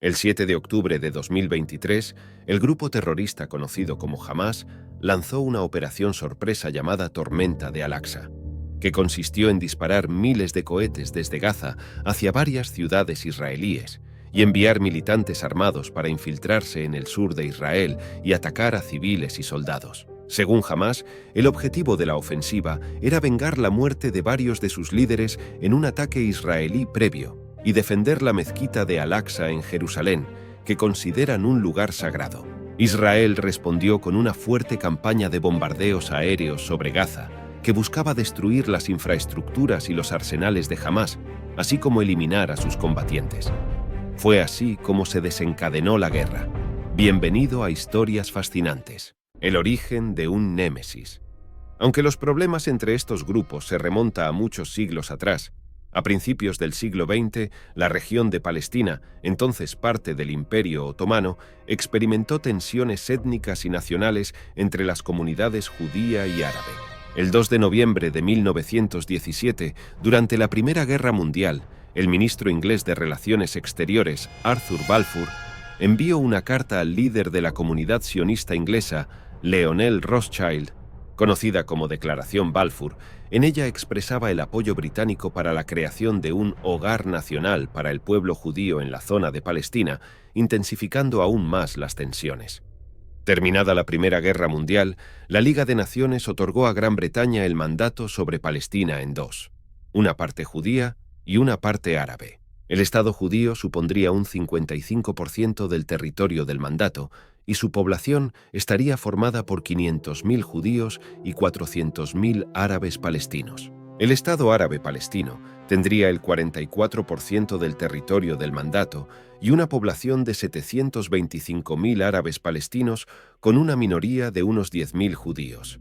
El 7 de octubre de 2023, el grupo terrorista conocido como Hamás lanzó una operación sorpresa llamada Tormenta de Al-Aqsa, que consistió en disparar miles de cohetes desde Gaza hacia varias ciudades israelíes y enviar militantes armados para infiltrarse en el sur de Israel y atacar a civiles y soldados. Según Hamás, el objetivo de la ofensiva era vengar la muerte de varios de sus líderes en un ataque israelí previo y defender la mezquita de Al-Aqsa en Jerusalén, que consideran un lugar sagrado. Israel respondió con una fuerte campaña de bombardeos aéreos sobre Gaza, que buscaba destruir las infraestructuras y los arsenales de Hamás, así como eliminar a sus combatientes. Fue así como se desencadenó la guerra. Bienvenido a Historias Fascinantes. El origen de un némesis. Aunque los problemas entre estos grupos se remonta a muchos siglos atrás, a principios del siglo XX, la región de Palestina, entonces parte del Imperio Otomano, experimentó tensiones étnicas y nacionales entre las comunidades judía y árabe. El 2 de noviembre de 1917, durante la Primera Guerra Mundial, el ministro inglés de Relaciones Exteriores, Arthur Balfour, envió una carta al líder de la comunidad sionista inglesa, Lionel Rothschild, conocida como Declaración Balfour. En ella expresaba el apoyo británico para la creación de un hogar nacional para el pueblo judío en la zona de Palestina, intensificando aún más las tensiones. Terminada la Primera Guerra Mundial, la Liga de Naciones otorgó a Gran Bretaña el mandato sobre Palestina en dos, una parte judía y una parte árabe. El Estado judío supondría un 55% del territorio del mandato, y su población estaría formada por 500.000 judíos y 400.000 árabes palestinos. El Estado árabe palestino tendría el 44% del territorio del mandato y una población de 725.000 árabes palestinos con una minoría de unos 10.000 judíos.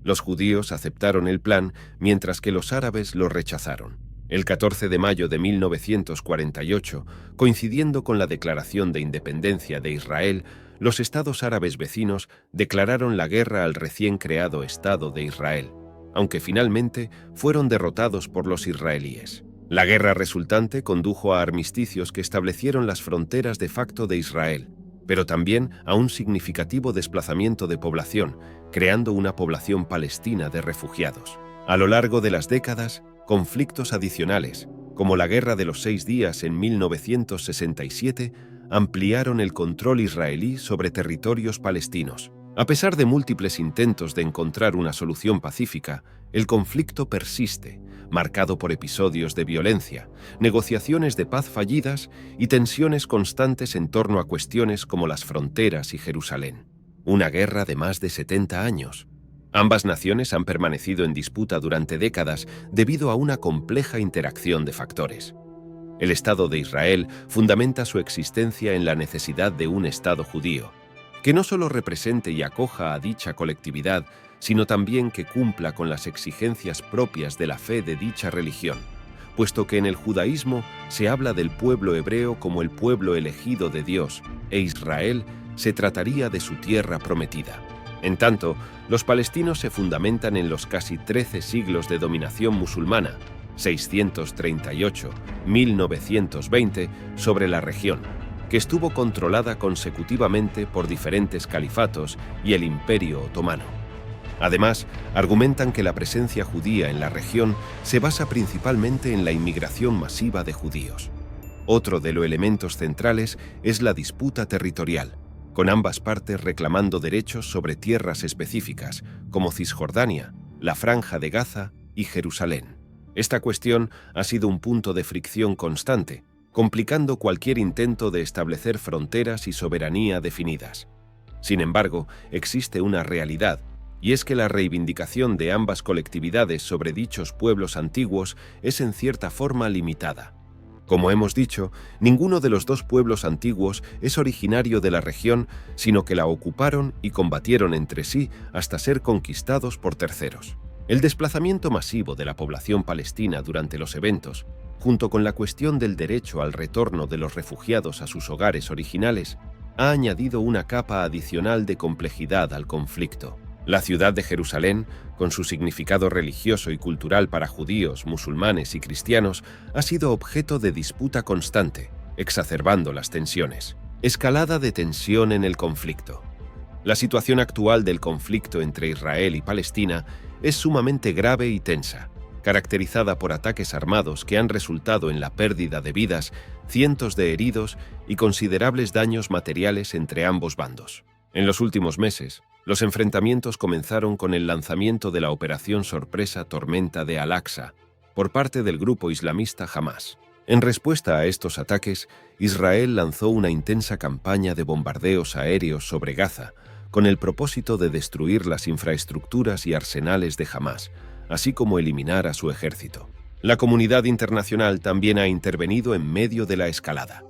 Los judíos aceptaron el plan mientras que los árabes lo rechazaron. El 14 de mayo de 1948, coincidiendo con la Declaración de Independencia de Israel, los estados árabes vecinos declararon la guerra al recién creado Estado de Israel, aunque finalmente fueron derrotados por los israelíes. La guerra resultante condujo a armisticios que establecieron las fronteras de facto de Israel, pero también a un significativo desplazamiento de población, creando una población palestina de refugiados. A lo largo de las décadas, conflictos adicionales, como la Guerra de los 6 Días en 1967, ampliaron el control israelí sobre territorios palestinos. A pesar de múltiples intentos de encontrar una solución pacífica, el conflicto persiste, marcado por episodios de violencia, negociaciones de paz fallidas y tensiones constantes en torno a cuestiones como las fronteras y Jerusalén. Una guerra de más de 70 años. Ambas naciones han permanecido en disputa durante décadas debido a una compleja interacción de factores. El Estado de Israel fundamenta su existencia en la necesidad de un Estado judío, que no solo represente y acoja a dicha colectividad, sino también que cumpla con las exigencias propias de la fe de dicha religión, puesto que en el judaísmo se habla del pueblo hebreo como el pueblo elegido de Dios, e Israel se trataría de su tierra prometida. En tanto, los palestinos se fundamentan en los casi 13 siglos de dominación musulmana, 638-1920, sobre la región, que estuvo controlada consecutivamente por diferentes califatos y el Imperio Otomano. Además, argumentan que la presencia judía en la región se basa principalmente en la inmigración masiva de judíos. Otro de los elementos centrales es la disputa territorial, con ambas partes reclamando derechos sobre tierras específicas, como Cisjordania, la Franja de Gaza y Jerusalén. Esta cuestión ha sido un punto de fricción constante, complicando cualquier intento de establecer fronteras y soberanía definidas. Sin embargo, existe una realidad, y es que la reivindicación de ambas colectividades sobre dichos pueblos antiguos es en cierta forma limitada. Como hemos dicho, ninguno de los dos pueblos antiguos es originario de la región, sino que la ocuparon y combatieron entre sí hasta ser conquistados por terceros. El desplazamiento masivo de la población palestina durante los eventos, junto con la cuestión del derecho al retorno de los refugiados a sus hogares originales, ha añadido una capa adicional de complejidad al conflicto. La ciudad de Jerusalén, con su significado religioso y cultural para judíos, musulmanes y cristianos, ha sido objeto de disputa constante, exacerbando las tensiones. Escalada de tensión en el conflicto. La situación actual del conflicto entre Israel y Palestina es sumamente grave y tensa, caracterizada por ataques armados que han resultado en la pérdida de vidas, cientos de heridos y considerables daños materiales entre ambos bandos. En los últimos meses, los enfrentamientos comenzaron con el lanzamiento de la operación sorpresa Tormenta de Al-Aqsa por parte del grupo islamista Hamás. En respuesta a estos ataques, Israel lanzó una intensa campaña de bombardeos aéreos sobre Gaza, con el propósito de destruir las infraestructuras y arsenales de Hamás, así como eliminar a su ejército. La comunidad internacional también ha intervenido en medio de la escalada.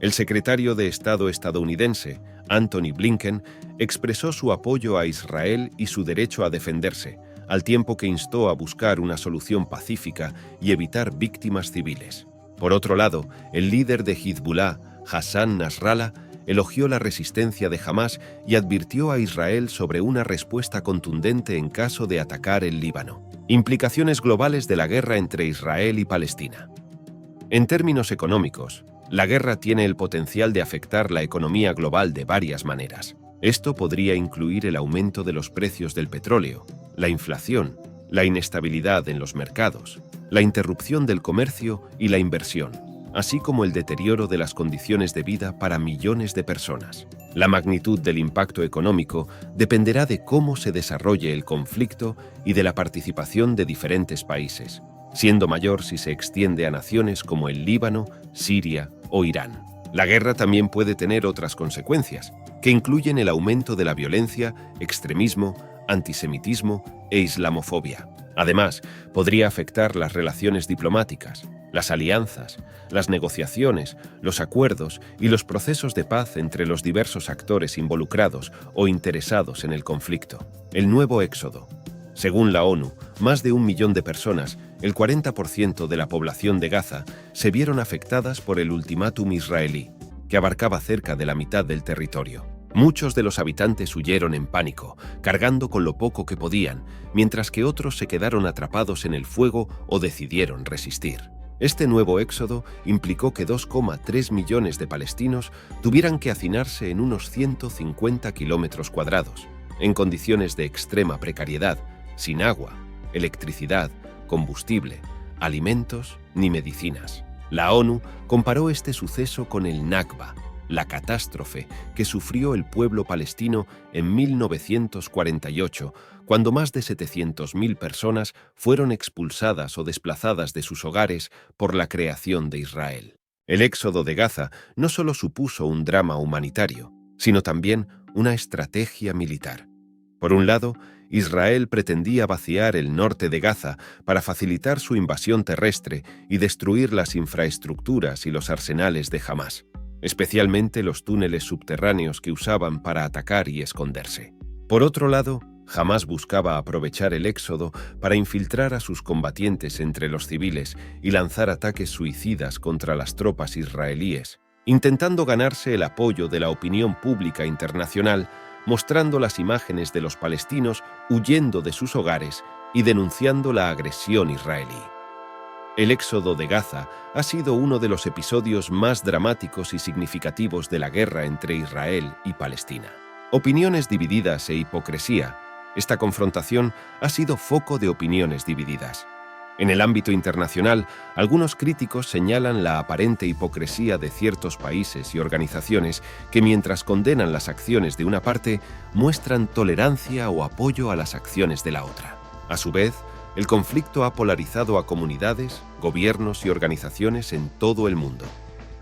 El secretario de Estado estadounidense, Antony Blinken, expresó su apoyo a Israel y su derecho a defenderse, al tiempo que instó a buscar una solución pacífica y evitar víctimas civiles. Por otro lado, el líder de Hezbollah, Hassan Nasrallah, elogió la resistencia de Hamás y advirtió a Israel sobre una respuesta contundente en caso de atacar el Líbano. Implicaciones globales de la guerra entre Israel y Palestina. En términos económicos, la guerra tiene el potencial de afectar la economía global de varias maneras. Esto podría incluir el aumento de los precios del petróleo, la inflación, la inestabilidad en los mercados, la interrupción del comercio y la inversión, así como el deterioro de las condiciones de vida para millones de personas. La magnitud del impacto económico dependerá de cómo se desarrolle el conflicto y de la participación de diferentes países, siendo mayor si se extiende a naciones como el Líbano, Siria o Irán. La guerra también puede tener otras consecuencias, que incluyen el aumento de la violencia, extremismo, antisemitismo e islamofobia. Además, podría afectar las relaciones diplomáticas, las alianzas, las negociaciones, los acuerdos y los procesos de paz entre los diversos actores involucrados o interesados en el conflicto. El nuevo éxodo. Según la ONU, más de 1 millón de personas, el 40% de la población de Gaza, se vieron afectadas por el ultimátum israelí, que abarcaba cerca de la mitad del territorio. Muchos de los habitantes huyeron en pánico, cargando con lo poco que podían, mientras que otros se quedaron atrapados en el fuego o decidieron resistir. Este nuevo éxodo implicó que 2,3 millones de palestinos tuvieran que hacinarse en unos 150 kilómetros cuadrados, en condiciones de extrema precariedad, sin agua, electricidad, combustible, alimentos ni medicinas. La ONU comparó este suceso con el Nakba, la catástrofe que sufrió el pueblo palestino en 1948, cuando más de 700.000 personas fueron expulsadas o desplazadas de sus hogares por la creación de Israel. El éxodo de Gaza no solo supuso un drama humanitario, sino también una estrategia militar. Por un lado, Israel pretendía vaciar el norte de Gaza para facilitar su invasión terrestre y destruir las infraestructuras y los arsenales de Hamás, especialmente los túneles subterráneos que usaban para atacar y esconderse. Por otro lado, Hamás buscaba aprovechar el éxodo para infiltrar a sus combatientes entre los civiles y lanzar ataques suicidas contra las tropas israelíes, intentando ganarse el apoyo de la opinión pública internacional, mostrando las imágenes de los palestinos huyendo de sus hogares y denunciando la agresión israelí. El éxodo de Gaza ha sido uno de los episodios más dramáticos y significativos de la guerra entre Israel y Palestina. Opiniones divididas e hipocresía. Esta confrontación ha sido foco de opiniones divididas. En el ámbito internacional, algunos críticos señalan la aparente hipocresía de ciertos países y organizaciones que, mientras condenan las acciones de una parte, muestran tolerancia o apoyo a las acciones de la otra. A su vez, el conflicto ha polarizado a comunidades, gobiernos y organizaciones en todo el mundo.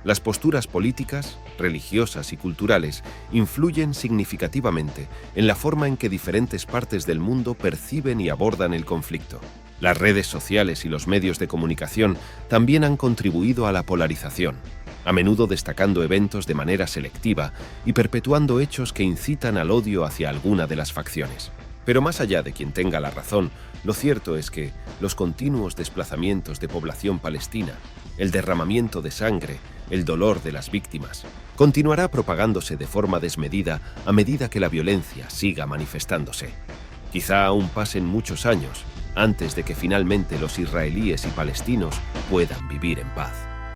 Las posturas políticas, religiosas y culturales influyen significativamente en la forma en que diferentes partes del mundo perciben y abordan el conflicto. Las redes sociales y los medios de comunicación también han contribuido a la polarización, a menudo destacando eventos de manera selectiva y perpetuando hechos que incitan al odio hacia alguna de las facciones. Pero más allá de quien tenga la razón, lo cierto es que los continuos desplazamientos de población palestina, el derramamiento de sangre, el dolor de las víctimas, continuará propagándose de forma desmedida a medida que la violencia siga manifestándose. Quizá aún pasen muchos años antes de que finalmente los israelíes y palestinos puedan vivir en paz.